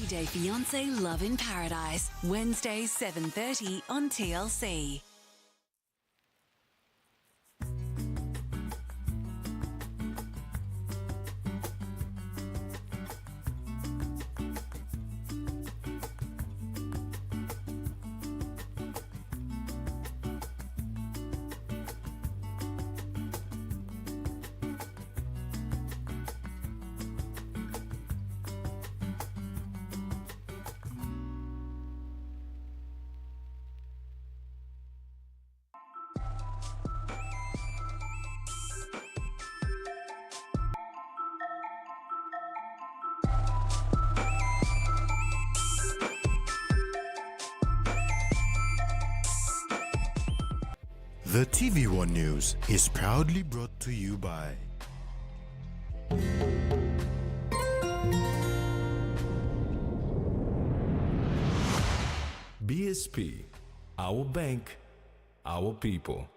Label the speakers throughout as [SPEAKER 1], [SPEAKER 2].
[SPEAKER 1] 90 Day Fiancé Love in Paradise, Wednesday 7:30 on TLC.
[SPEAKER 2] The TVWAN News is proudly brought to you by
[SPEAKER 3] BSP, our bank, our people.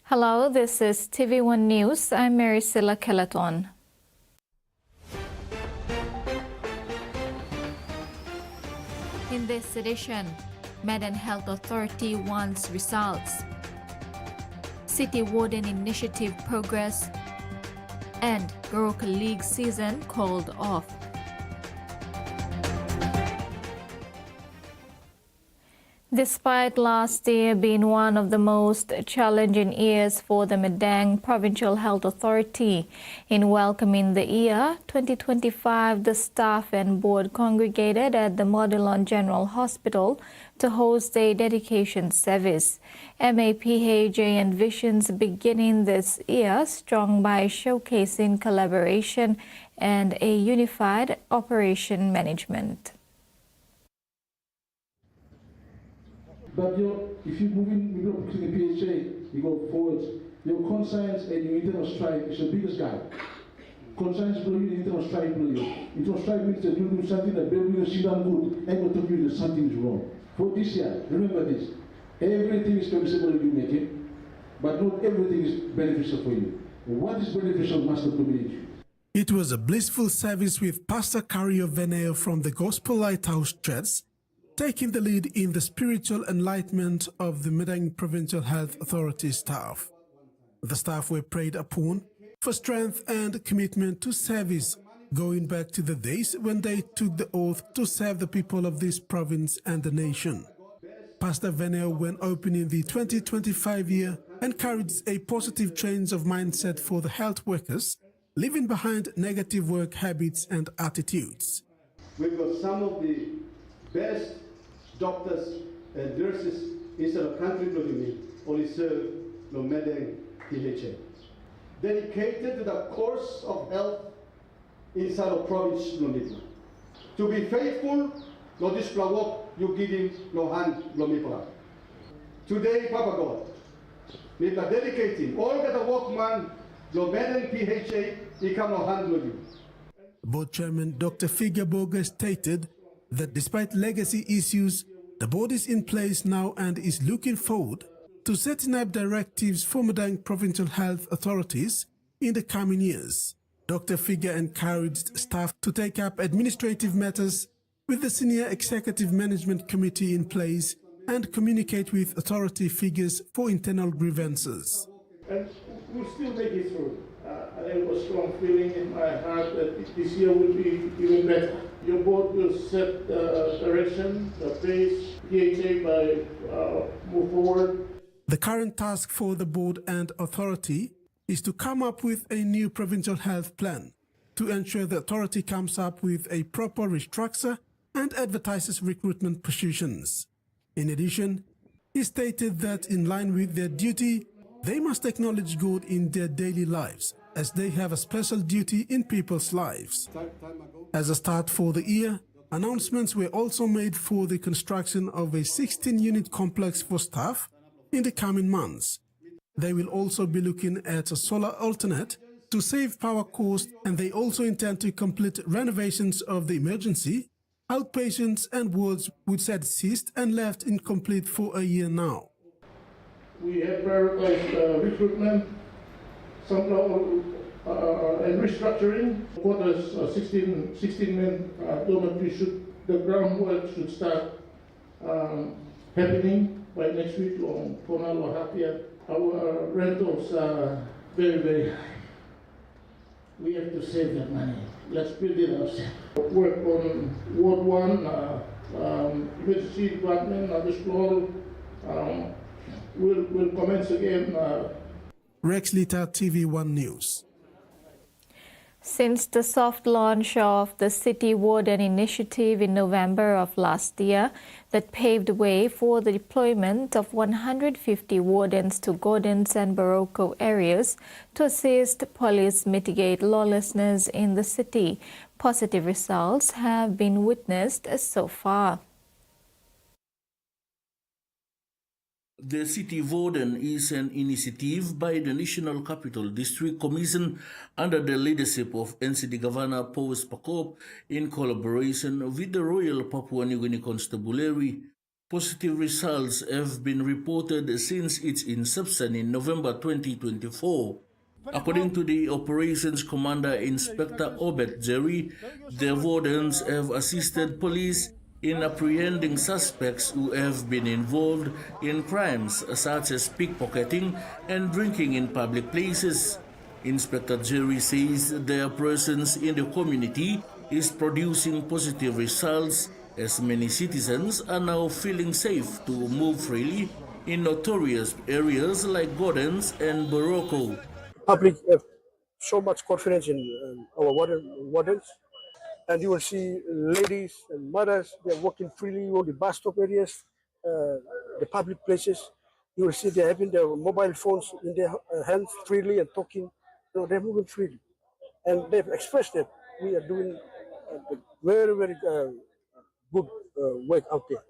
[SPEAKER 4] Hello, this is TVWAN News. I'm Maricela Kelaton. In this edition, Medan Health Authority wants results, City Warden Initiative progress, and Goroka League season called off. Despite last year being one of the most challenging years for the Medang Provincial Health Authority, in welcoming the year 2025, the staff and board congregated at the Modilon General Hospital to host a dedication service. MAPHJ envisions beginning this year strong by showcasing collaboration and a unified operation management.
[SPEAKER 5] But if you move to the PHA, you go forwards. Your conscience and your internal strife is the biggest guy. Conscience below you, internal strife below you. Internal strife means that you do something that below you see done good, and will tell you that something is wrong. For this year, remember this: everything is permissible if you make it, but not everything is beneficial for you. What is beneficial must not dominate you.
[SPEAKER 6] It was a blissful service with Pastor Cario Veneo from the Gospel Lighthouse Church taking the lead in the spiritual enlightenment of the Medang Provincial Health Authority staff. The staff were prayed upon for strength and commitment to service, going back to the days when they took the oath to serve the people of this province and the nation. Pastor Veneo, when opening the 2025 year, encouraged a positive change of mindset for the health workers, leaving behind negative work habits and attitudes.
[SPEAKER 5] We've got some of the best doctors and nurses inside the country, only serve no Medang PHA. Dedicated to the course of health inside the province, to be faithful, no display work, you give him no hand, no mipla. Today, Papa God, we are dedicating all the workman, no Medang PHA, become no hand with you.
[SPEAKER 6] Board Chairman Dr. Figa Boga stated that despite legacy issues, the board is in place now and is looking forward to setting up directives for Medang Provincial Health Authorities in the coming years. Dr. Figa encouraged staff to take up administrative matters with the Senior Executive Management Committee in place and communicate with authority figures for internal grievances.
[SPEAKER 5] And we'll still make it through. I have a strong feeling in my heart that this year will be even better. Your board will set the direction, the pace, PHA by move forward.
[SPEAKER 6] The current task for the board and authority is to come up with a new provincial health plan to ensure the authority comes up with a proper restructure and advertises recruitment positions. In addition, he stated that in line with their duty, they must acknowledge God in their daily lives, as they have a special duty in people's lives. As a start for the year, announcements were also made for the construction of a 16-unit complex for staff in the coming months. They will also be looking at a solar alternate to save power costs, and they also intend to complete renovations of the emergency, outpatients and wards which had ceased and left incomplete for a year now.
[SPEAKER 5] We have prioritized recruitment, and restructuring. Quarters 16 men dormitory the groundwork should start happening by next week on Ponal or Hapia. Our rentals are very, very high. We have to save that money. Let's build it ourselves. Work on Ward 1, emergency department, this floor. We'll commence again.
[SPEAKER 6] Rex Lita, TVWAN News.
[SPEAKER 4] Since the soft launch of the City Warden initiative in November of last year that paved the way for the deployment of 150 wardens to Gordons and Barocco areas to assist police mitigate lawlessness in the city, positive results have been witnessed so far.
[SPEAKER 7] The City Warden is an initiative by the National Capital District Commission under the leadership of NCD Governor Paus Pakop in collaboration with the Royal Papua New Guinea Constabulary. Positive results have been reported since its inception in November 2024. According to the Operations Commander Inspector Obet Jerry, the wardens have assisted police in apprehending suspects who have been involved in crimes such as pickpocketing and drinking in public places. Inspector Jerry says their presence in the community is producing positive results as many citizens are now feeling safe to move freely in notorious areas like Gordons and Barocco.
[SPEAKER 8] Public have so much confidence in our wardens. And you will see ladies and mothers, they are walking freely on the bus stop areas, the public places. You will see they are having their mobile phones in their hands freely and talking. They're moving freely. And they've expressed that we are doing very, very good work out there.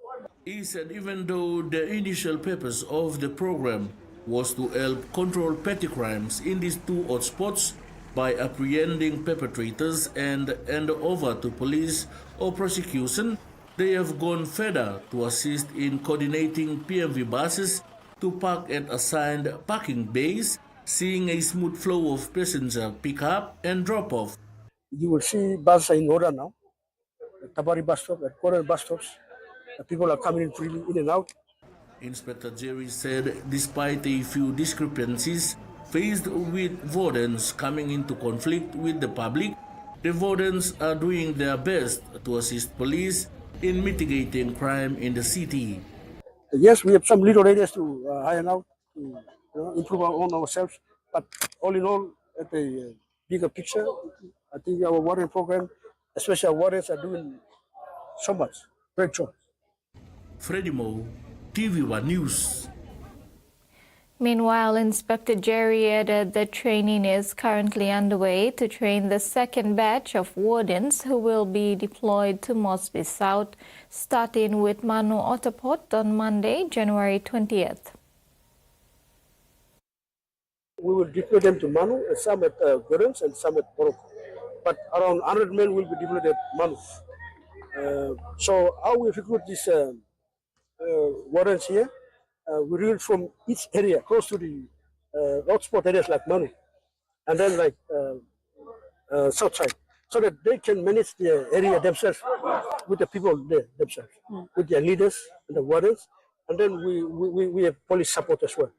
[SPEAKER 7] He said even though the initial purpose of the program was to help control petty crimes in these two hotspots, by apprehending perpetrators and hand over to police or prosecution, they have gone further to assist in coordinating PMV buses to park at assigned parking bays, seeing a smooth flow of passenger pick-up and drop-off.
[SPEAKER 8] You will see buses in order now, at Tabari bus stop, at corner bus stops. People are coming in freely in and out.
[SPEAKER 7] Inspector Jerry said despite a few discrepancies faced with wardens coming into conflict with the public, the wardens are doing their best to assist police in mitigating crime in the city.
[SPEAKER 8] Yes, we have some little areas to iron out, to improve on ourselves. But all in all, at the bigger picture, I think our warden program, especially our wardens, are doing so much. Great job.
[SPEAKER 7] Freddie Mo, TVWAN News.
[SPEAKER 4] Meanwhile, Inspector Jerry added that training is currently underway to train the second batch of wardens who will be deployed to Mosby South, starting with Manu Otapot on Monday, January 20th.
[SPEAKER 8] We will deploy them to Manu, and some at Gurens and some at Borok. But around 100 men will be deployed at Manu. So how we recruit these wardens here? We recruit from each area close to the hotspot areas like Manu, and then like south side, so that they can manage the area themselves with the people there themselves, with their leaders and the wardens, and then we have police support as well.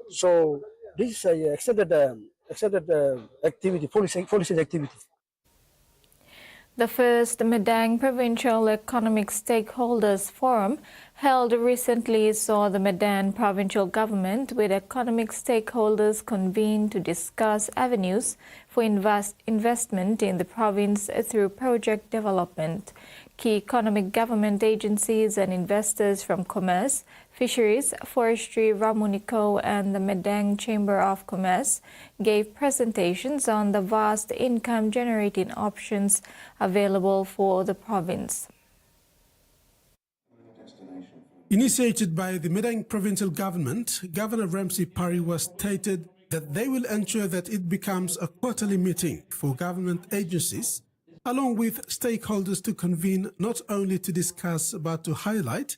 [SPEAKER 8] So this is a extended activity, policing activity.
[SPEAKER 4] The first Medang Provincial Economic Stakeholders Forum held recently saw the Medan provincial government with economic stakeholders convene to discuss avenues for investment in the province through project development. Key economic government agencies and investors from Commerce, Fisheries, Forestry, Ramunico and the Medang Chamber of Commerce gave presentations on the vast income-generating options available for the province.
[SPEAKER 6] Initiated by the Medang provincial government, Governor Ramsey Pariwa stated that they will ensure that it becomes a quarterly meeting for government agencies, along with stakeholders to convene not only to discuss but to highlight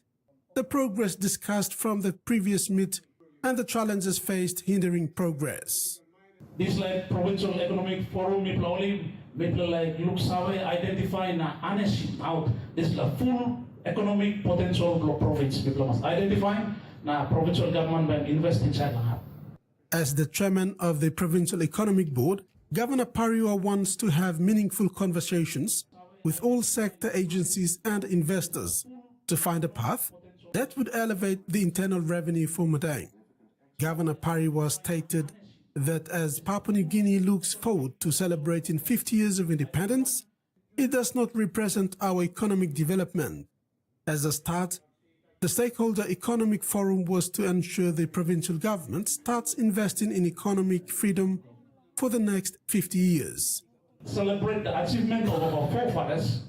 [SPEAKER 6] the progress discussed from the previous meet and the challenges faced hindering progress.
[SPEAKER 9] This like provincial economic forum like look survey identify na honest out this la full economic potential of province must identify na provincial government by invest inside la.
[SPEAKER 6] As the chairman of the Provincial Economic Board, Governor Pariwa wants to have meaningful conversations with all sector agencies and investors to find a path that would elevate the internal revenue for Medang. Governor Pariwa stated that as Papua New Guinea looks forward to celebrating 50 years of independence, it does not represent our economic development. As a start, the Stakeholder Economic Forum was to ensure the provincial government starts investing in economic freedom for the next 50 years.
[SPEAKER 9] Celebrate the achievement of our forefathers,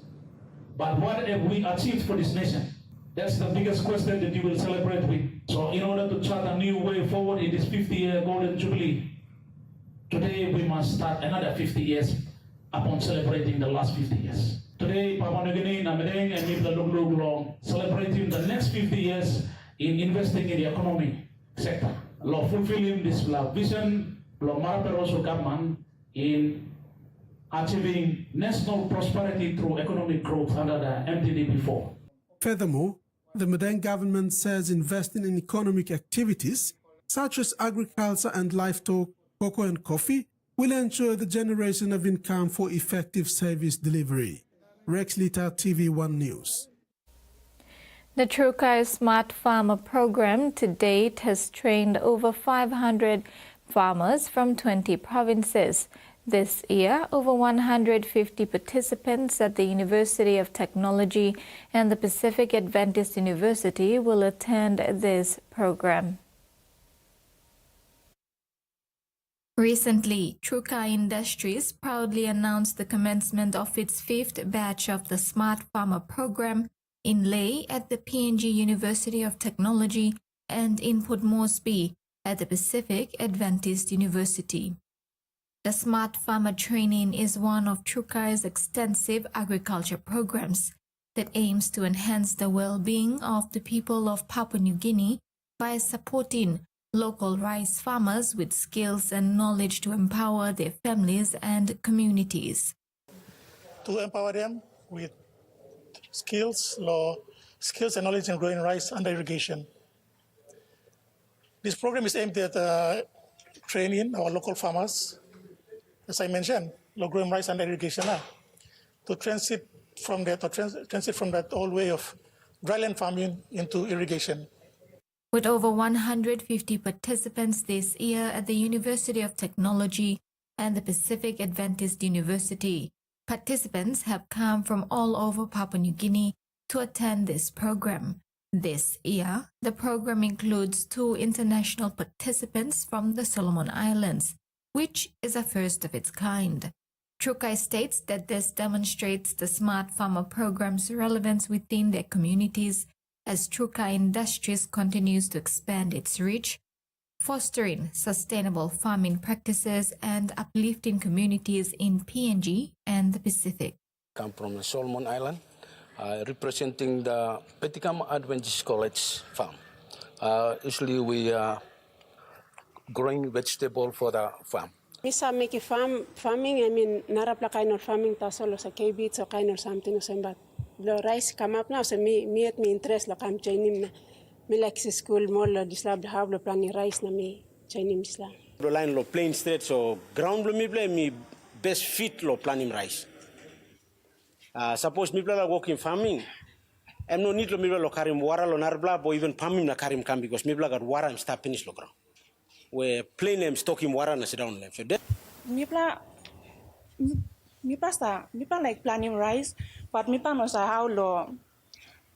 [SPEAKER 9] but what have we achieved for this nation? That's the biggest question that you will celebrate with. So in order to chart a new way forward in this 50-year Golden Jubilee, today we must start another 50 years upon celebrating the last 50 years. Today, Papua New Guinea, Medang, and Nibla Long celebrating the next 50 years in investing in the economic sector. Law fulfilling this vision, Law Maraperoso government in achieving national prosperity through economic growth under the MTD-4.
[SPEAKER 6] Furthermore, the Medang government says investing in economic activities such as agriculture and livestock, cocoa and coffee will ensure the generation of income for effective service delivery. Rex Lita, TVWAN News.
[SPEAKER 4] The Trukai Smart Farmer program to date has trained over 500 farmers from 20 provinces. This year, over 150 participants at the University of Technology and the Pacific Adventist University will attend this program. Recently, Trukai Industries proudly announced the commencement of its 5th batch of the Smart Farmer program in Lae at the PNG University of Technology and in Port Moresby at the Pacific Adventist University. The Smart Farmer training is one of Trukai's extensive agriculture programs that aims to enhance the well-being of the people of Papua New Guinea by supporting local rice farmers with skills and knowledge to empower their families and communities.
[SPEAKER 10] To empower them with skills and knowledge in growing rice under irrigation. This program is aimed at training our local farmers, as I mentioned, growing rice under irrigation, to transit from that old way of dryland farming into irrigation.
[SPEAKER 4] With over 150 participants this year at the University of Technology and the Pacific Adventist University, participants have come from all over Papua New Guinea to attend this program. This year, the program includes 2 international participants from the Solomon Islands, which is a first of its kind. Trukai states that this demonstrates the Smart Farmer program's relevance within their communities as Trukai Industries continues to expand its reach, fostering sustainable farming practices and uplifting communities in PNG and the Pacific.
[SPEAKER 8] Come from the Solomon Island, representing the Petikam Adventist College farm. Usually we are growing vegetable for the farm.
[SPEAKER 11] Misa make farming, I mean, narapla kind of farming tasolo sa cabbage or kind of something or something. Lo rice come up now, so me interest lo kam Chinese na me like school more lo dislab have lo planning rice na me Chinese la.
[SPEAKER 12] Lo line lo plain straight so ground lo me play me best fit lo planning rice. Suppose me play working farming. I'm no need lo me lo karim wara lo narbla or even farming na karim kam because me got wara I'm start finish lo ground. Where plain I'm stocking wara na sit down left. So that
[SPEAKER 13] me like planning rice, but me pa no sa how lo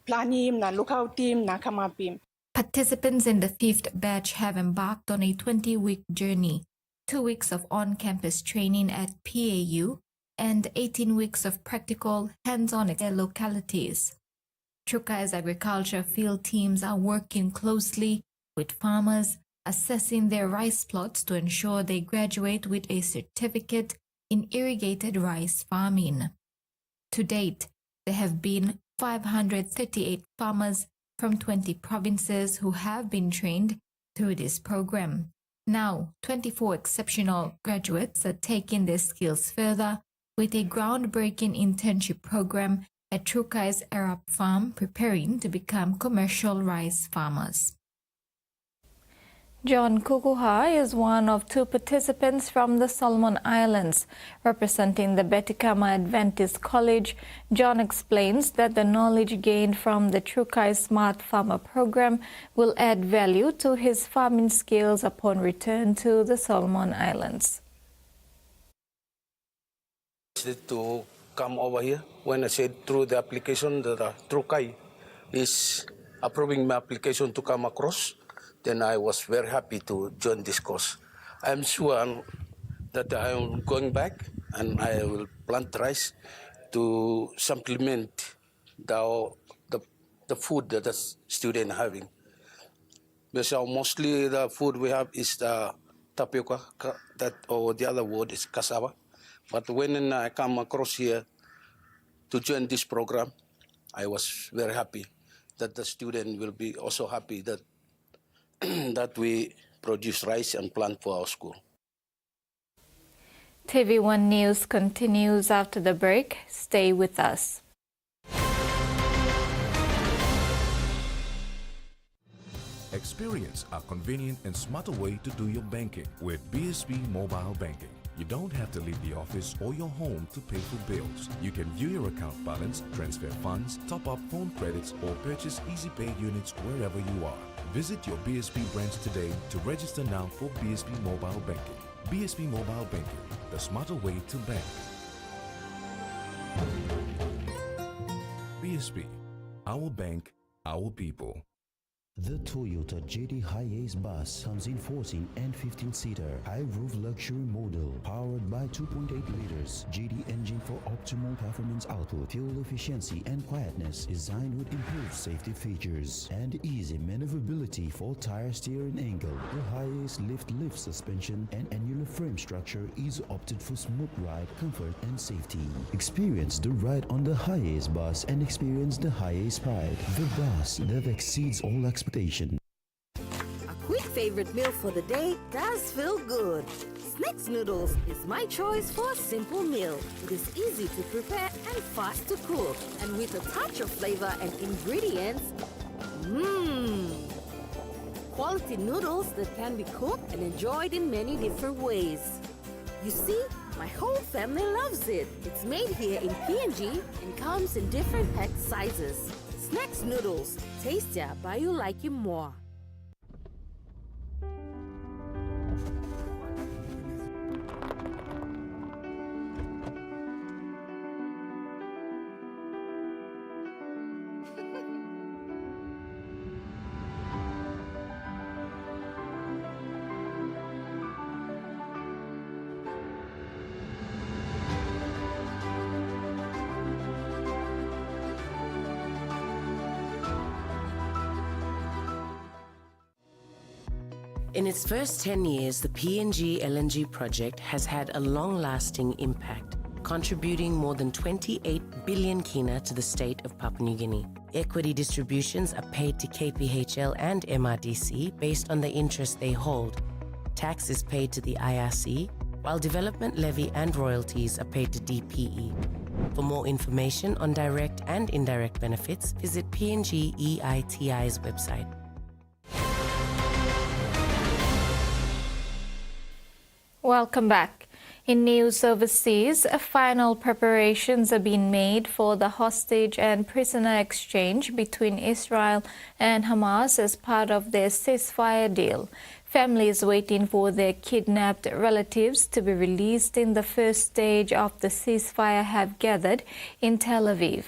[SPEAKER 13] planning na lookout team na kamapim.
[SPEAKER 4] Participants in the 5th batch have embarked on a 20-week journey, 2 weeks of on-campus training at PAU and 18 weeks of practical hands-on at their localities. Trukai's agriculture field teams are working closely with farmers, assessing their rice plots to ensure they graduate with a certificate in irrigated rice farming. To date, there have been 538 farmers from 20 provinces who have been trained through this program. Now, 24 exceptional graduates are taking their skills further with a groundbreaking internship program at Trukai's Arab farm, preparing to become commercial rice farmers. John Kukuha is one of two participants from the Solomon Islands. Representing the Betikama Adventist College, John explains that the knowledge gained from the Trukai Smart Farmer program will add value to his farming skills upon return to the Solomon Islands.
[SPEAKER 8] To come over here, when I said through the application that Trukai is approving my application to come across, then I was very happy to join this course. I'm sure that I am going back and I will plant rice to supplement the food that the students are having. Because mostly the food we have is the tapioca, or the other word is cassava. But when I come across here to join this program, I was very happy that the student will be also happy that that we produce rice and plant for our school.
[SPEAKER 4] TVWAN News continues after the break. Stay with us.
[SPEAKER 3] Experience a convenient and smarter way to do your banking with BSB Mobile Banking. You don't have to leave the office or your home to pay for bills. You can view your account balance, transfer funds, top up phone credits, or purchase Easy Pay units wherever you are. Visit your BSB branch today to register now for BSB Mobile Banking. BSB Mobile Banking, the smarter way to bank. BSB, our bank, our people.
[SPEAKER 14] The Toyota JD Hi-Ace bus comes in 14 and 15-seater high-roof luxury model powered by 2.8 liters JD engine for optimal performance output, fuel efficiency and quietness, designed with improved safety features and easy maneuverability for tire steering angle. The Hi-Ace lift suspension and annular frame structure is opted for smooth ride, comfort and safety. Experience the ride on the Hi-Ace bus and experience the Hi-Ace pride, the bus that exceeds all expectations.
[SPEAKER 15] A quick favorite meal for the day does feel good. Snacks noodles is my choice for a simple meal. It is easy to prepare and fast to cook. And with a touch of flavor and ingredients, quality noodles that can be cooked and enjoyed in many different ways. You see, my whole family loves it. It's made here in PNG and comes in different pack sizes. Snacks noodles, tastier but you like it more.
[SPEAKER 16] In its first 10 years, the PNG LNG project has had a long-lasting impact, contributing more than 28 billion kina to the state of Papua New Guinea. Equity distributions are paid to KPHL and MRDC based on the interest they hold. Tax is paid to the IRC, while development levy and royalties are paid to DPE. For more information on direct and indirect benefits, visit PNG EITI's website.
[SPEAKER 4] Welcome back. In news overseas, final preparations are being made for the hostage and prisoner exchange between Israel and Hamas as part of their ceasefire deal. Families waiting for their kidnapped relatives to be released in the first stage of the ceasefire have gathered in Tel Aviv.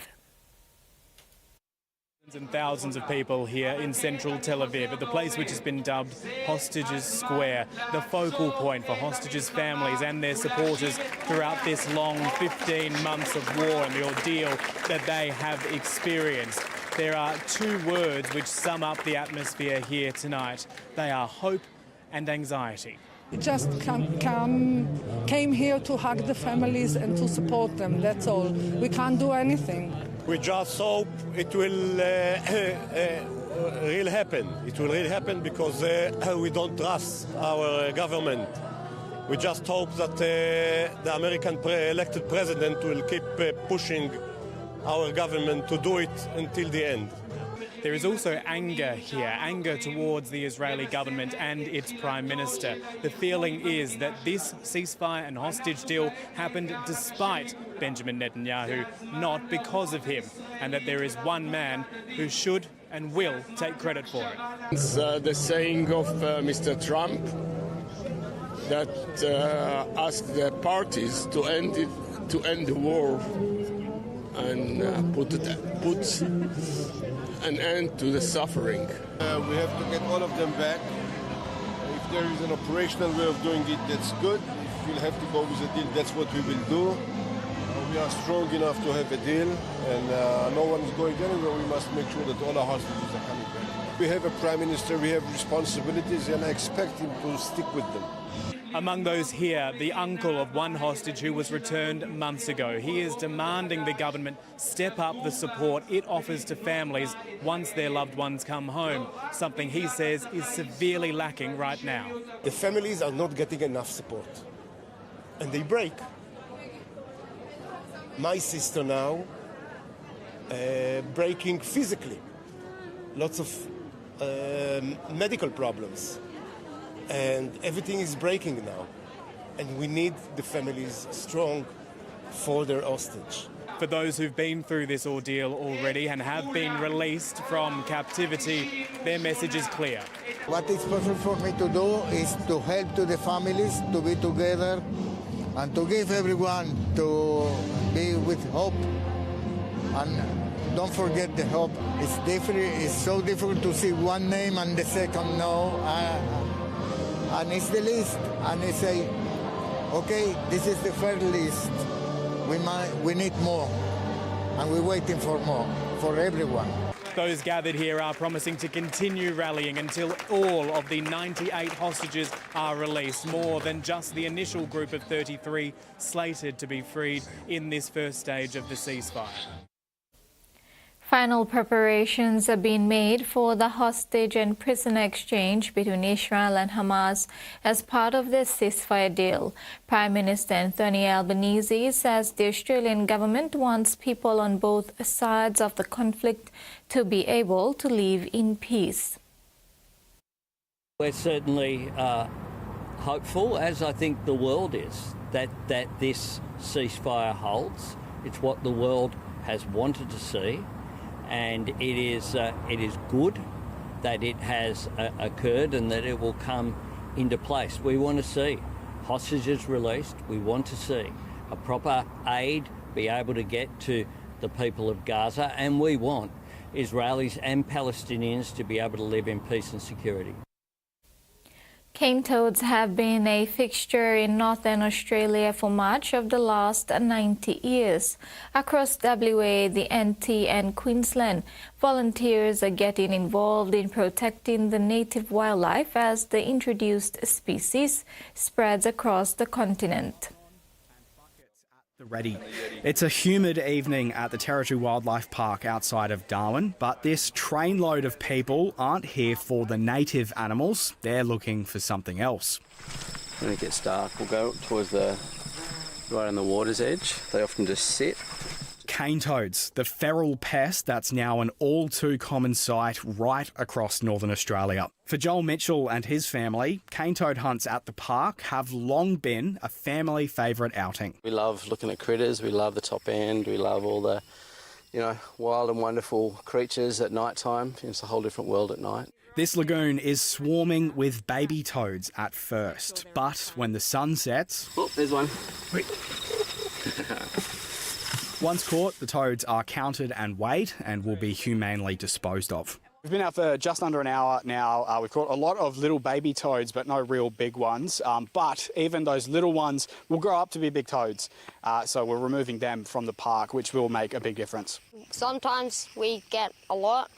[SPEAKER 17] And thousands of people here in central Tel Aviv at the place which has been dubbed Hostages Square, the focal point for hostages' families and their supporters throughout this long 15 months of war and the ordeal that they have experienced. there are two words which sum up the atmosphere here tonight. They are hope and anxiety.
[SPEAKER 18] We just came here to hug the families and to support them, that's all. We can't do anything.
[SPEAKER 19] We just hope it will really happen. It will really happen because we don't trust our government. We just hope that the American elected president will keep pushing our government to do it until the end.
[SPEAKER 17] There is also anger here, anger towards the Israeli government and its Prime Minister. The feeling is that this ceasefire and hostage deal happened despite Benjamin Netanyahu, not because of him, and that there is one man who should and will take credit for it.
[SPEAKER 20] It's the saying of Mr. Trump that asked the parties to end the war and put an end to the suffering.
[SPEAKER 21] We have to get all of them back. If there is an operational way of doing it, that's good. If we'll have to go with a deal, that's what we will do. We are strong enough to have a deal, and no one is going anywhere. We must make sure that all our hostages are coming back. We have a Prime Minister, we have responsibilities, and I expect him to stick with them.
[SPEAKER 17] Among those here, the uncle of one hostage who was returned months ago. He is demanding the government step up the support it offers to families once their loved ones come home, something he says is severely lacking right now.
[SPEAKER 22] The families are not getting enough support, and they break. My sister now, breaking physically, lots of medical problems. And everything is breaking now. And we need the families strong for their hostage.
[SPEAKER 17] For those who've been through this ordeal already and have been released from captivity, their message is clear.
[SPEAKER 23] What is possible for me to do is to help to the families to be together and to give everyone to be with hope. And don't forget the hope. It's so difficult to see one name and the second no. And it's the list, and they say, okay, this is the first list. We need more, and we're waiting for more, for everyone.
[SPEAKER 17] Those gathered here are promising to continue rallying until all of the 98 hostages are released, more than just the initial group of 33 slated to be freed in this first stage of the ceasefire.
[SPEAKER 4] Final preparations are being made for the hostage and prisoner exchange between Israel and Hamas as part of the ceasefire deal. Prime Minister Anthony Albanese says the Australian government wants people on both sides of the conflict to be able to live in peace.
[SPEAKER 24] We're certainly hopeful, as I think the world is, that this ceasefire holds. It's what the world has wanted to see. And it is good that it has occurred and that it will come into place. We want to see hostages released. We want to see a proper aid be able to get to the people of Gaza. And we want Israelis and Palestinians to be able to live in peace and security.
[SPEAKER 4] Cane toads have been a fixture in northern Australia for much of the last 90 years. Across WA, the NT and Queensland, volunteers are getting involved in protecting the native wildlife as the introduced species spreads across the continent.
[SPEAKER 25] Ready. It's a humid evening at the Territory Wildlife Park outside of Darwin, but this trainload of people aren't here for the native animals. They're looking for something else.
[SPEAKER 26] When it gets dark, we'll go towards right on the water's edge. They often just sit.
[SPEAKER 25] Cane toads, the feral pest that's now an all too common sight right across northern Australia. For Joel Mitchell and his family, cane toad hunts at the park have long been a family favourite outing.
[SPEAKER 26] We love looking at critters, we love the top end, we love all the, wild and wonderful creatures at night time. It's a whole different world at night.
[SPEAKER 25] This lagoon is swarming with baby toads at first, but when the sun sets...
[SPEAKER 26] Oh, there's one.
[SPEAKER 25] Once caught, the toads are counted and weighed and will be humanely disposed of. We've been out for just under an hour now. We've caught a lot of little baby toads, but no real big ones. But even those little ones will grow up to be big toads. So we're removing them from the park, which will make a big difference.
[SPEAKER 1] Sometimes we get a lot,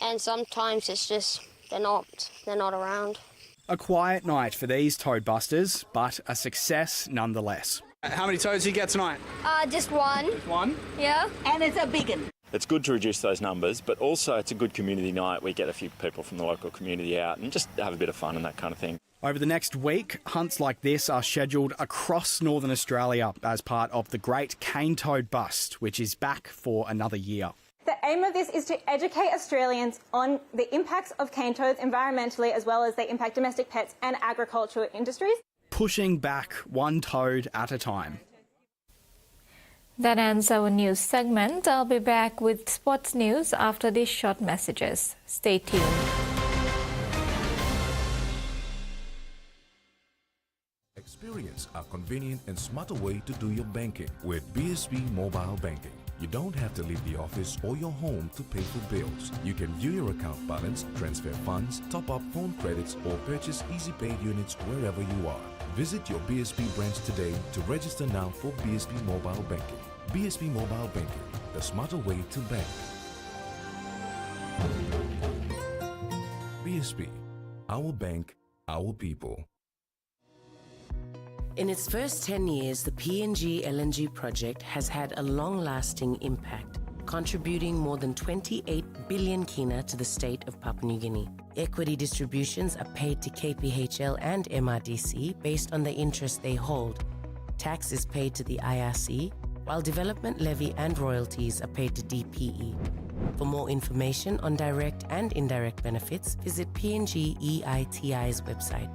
[SPEAKER 1] and sometimes it's just they're not around.
[SPEAKER 25] A quiet night for these toad busters, but a success nonetheless. How many toads do you get tonight?
[SPEAKER 1] Just one.
[SPEAKER 25] One?
[SPEAKER 1] Yeah. And it's a big one.
[SPEAKER 2] It's good to reduce those numbers, but also it's a good community night. We get a few people from the local community out and just have a bit of fun and that kind of thing.
[SPEAKER 25] Over the next week, hunts like this are scheduled across Northern Australia as part of the Great Cane Toad Bust, which is back for another year.
[SPEAKER 5] The aim of this is to educate Australians on the impacts of cane toads environmentally, as well as they impact domestic pets and agricultural industries.
[SPEAKER 25] Pushing back one toad at a time.
[SPEAKER 4] That ends our news segment. I'll be back with sports news after these short messages. Stay tuned.
[SPEAKER 3] Experience a convenient and smarter way to do your banking with BSB Mobile Banking. You don't have to leave the office or your home to pay for bills. You can view your account balance, transfer funds, top up phone credits, or purchase easy paid units wherever you are. Visit your BSB branch today to register now for BSB Mobile Banking. BSB Mobile Banking, the smarter way to bank. BSB, our bank, our people.
[SPEAKER 16] In its first 10 years, the PNG LNG project has had a long-lasting impact, contributing more than 28 billion kina to the state of Papua New Guinea. Equity distributions are paid to KPHL and MRDC based on the interest they hold. Tax is paid to the IRC, while development levy and royalties are paid to DPE. For more information on direct and indirect benefits, visit PNG EITI's website.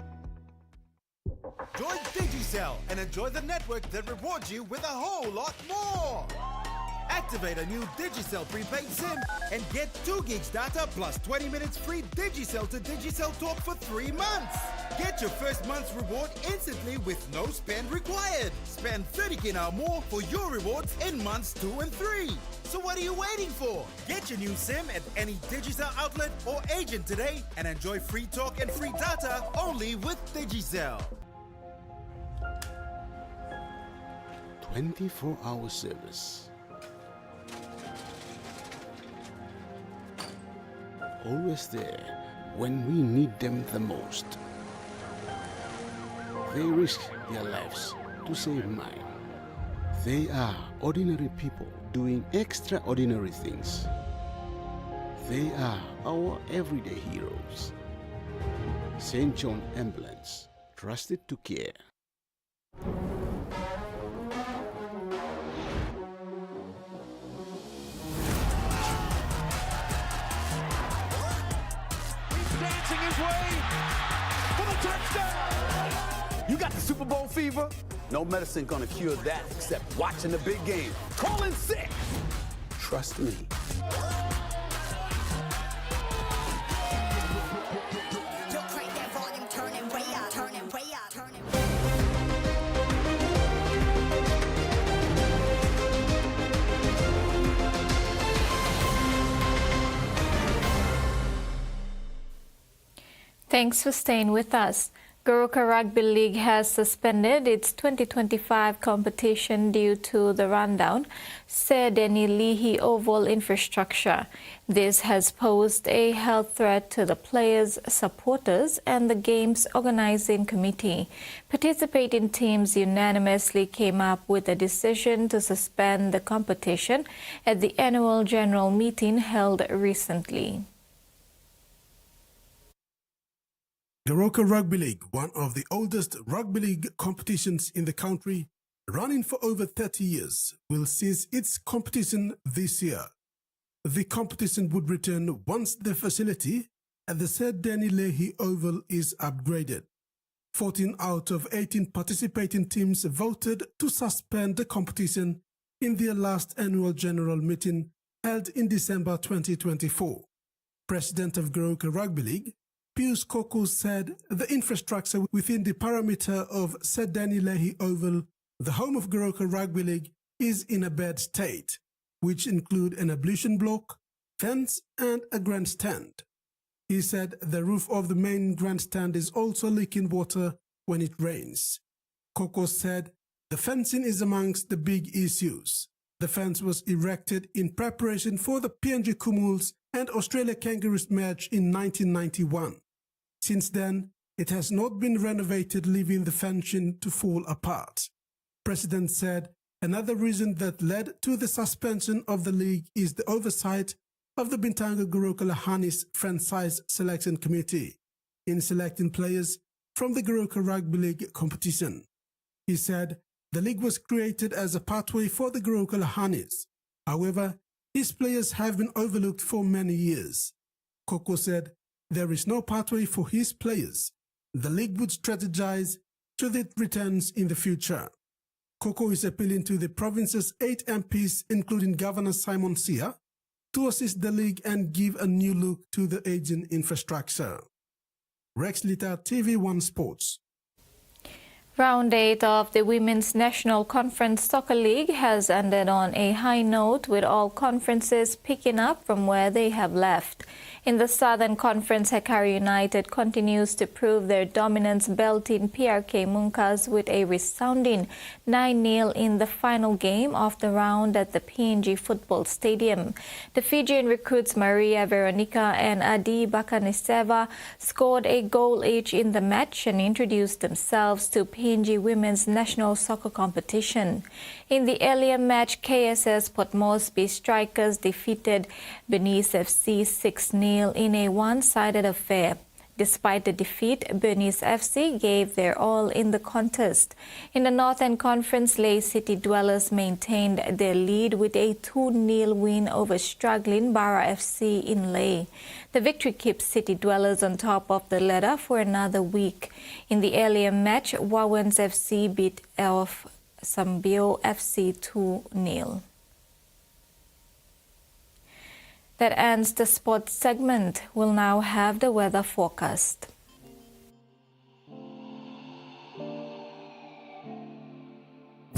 [SPEAKER 6] Join Digicel and enjoy the network that rewards you with a whole lot more. Activate a new Digicel prepaid SIM and get 2 gigs data plus 20 minutes free Digicel to Digicel talk for 3 months. Get your first month's reward instantly with no spend required. Spend 30 kina or more for your rewards in months 2 and 3. So what are you waiting for? Get your new SIM at any Digicel outlet or agent today and enjoy free talk and free data only with Digicel.
[SPEAKER 7] 24-hour service. Always there when we need them the most. They risk their lives to save mine. They are ordinary people doing extraordinary things. They are our everyday heroes. St. John Ambulance, trusted to care.
[SPEAKER 6] Dancing his way for the touchdown. You got the Super Bowl fever? No medicine gonna cure that except watching the big game. Call in sick. Trust me.
[SPEAKER 4] Thanks for staying with us. Goroka Rugby League has suspended its 2025 competition due to the rundown, said Denny Leahy Oval infrastructure. This has posed a health threat to the players, supporters and the game's organizing committee. Participating teams unanimously came up with a decision to suspend the competition at the annual general meeting held recently.
[SPEAKER 9] Goroka Rugby League, one of the oldest rugby league competitions in the country, running for over 30 years, will cease its competition this year. The competition would return once the facility at the said Denny Leahy Oval is upgraded. 14 out of 18 participating teams voted to suspend the competition in their last annual general meeting held in December 2024. President of Goroka Rugby League, Pius Koku, said the infrastructure within the parameter of said Denny Leahy Oval, the home of Goroka Rugby League, is in a bad state, which include an ablution block, fence and a grandstand. He said the roof of the main grandstand is also leaking water when it rains. Coco said the fencing is amongst the big issues. The fence was erected in preparation for the PNG Kumuls and Australia Kangaroos match in 1991. Since then, it has not been renovated, leaving the fencing to fall apart. President said another reason that led to the suspension of the league is the oversight of the Bintanga Goroka Lahanis franchise selection committee in selecting players from the Goroka Rugby League competition. He said the league was created as a pathway for the Goroka Lahanis. However, his players have been overlooked for many years. Coco said there is no pathway for his players. The league would strategize should it returns in the future. Coco is appealing to the province's 8 MPs, including Governor Simon Sia, to assist the league and give a new look to the aging infrastructure. Rex Lita, TV1 Sports.
[SPEAKER 4] Round 8 of the Women's National Conference Soccer League has ended on a high note, with all conferences picking up from where they have left. In the Southern Conference, Hekari United continues to prove their dominance, belting PRK Munkas with a resounding 9-0 in the final game of the round at the PNG Football Stadium. The Fijian recruits Maria Veronica and Adi Bakaniseva scored a goal each in the match and introduced themselves to PNG Women's National Soccer Competition. In the earlier match, KSS Port Moresby strikers defeated Bernice FC 6-0 in a one-sided affair. Despite the defeat, Bernice FC gave their all in the contest. In the Northern Conference, Lae City Dwellers maintained their lead with a 2-0 win over struggling Bara FC in Lae. The victory keeps City Dwellers on top of the ladder for another week. In the earlier match, Wawans FC beat off Sambio FC 2-0. That ends the sports segment. We'll now have the weather forecast.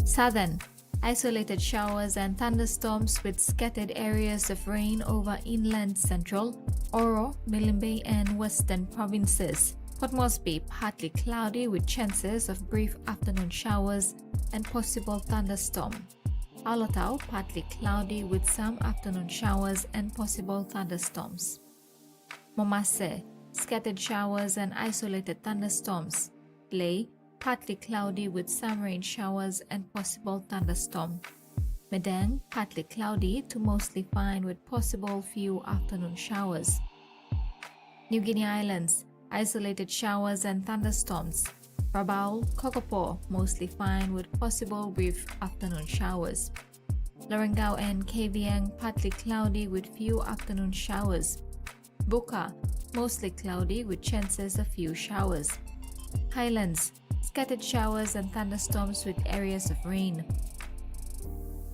[SPEAKER 4] Southern, isolated showers and thunderstorms with scattered areas of rain over inland central, Oro, Milimbe and western provinces. Port Moresby, partly cloudy with chances of brief afternoon showers and possible thunderstorm. Alotau, partly cloudy with some afternoon showers and possible thunderstorms. Momase, scattered showers and isolated thunderstorms. Lae, partly cloudy with some rain showers and possible thunderstorm. Medang, partly cloudy to mostly fine with possible few afternoon showers. New Guinea Islands, isolated showers and thunderstorms. Rabaul, Kokopo, mostly fine with possible brief afternoon showers. Larangao and Kavieng, partly cloudy with few afternoon showers. Buka, mostly cloudy with chances of few showers. Highlands, scattered showers and thunderstorms with areas of rain.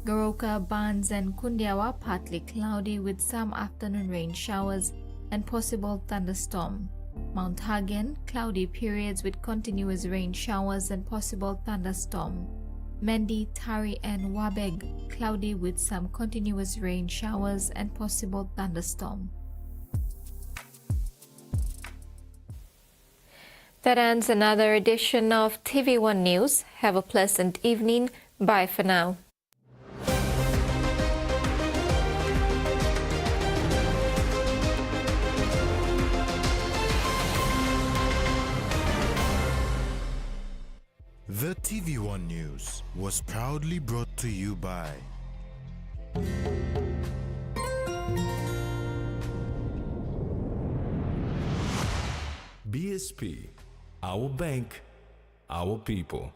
[SPEAKER 4] Goroka, Bans and Kundiawa, partly cloudy with some afternoon rain showers and possible thunderstorm. Mount Hagen, cloudy periods with continuous rain showers and possible thunderstorm. Mendi, Tari and Wabeg, cloudy with some continuous rain showers and possible thunderstorm. That ends another edition of TV1 News. Have a pleasant evening. Bye for now.
[SPEAKER 6] The TV1 News was proudly brought to you by
[SPEAKER 3] BSP, our bank, our people.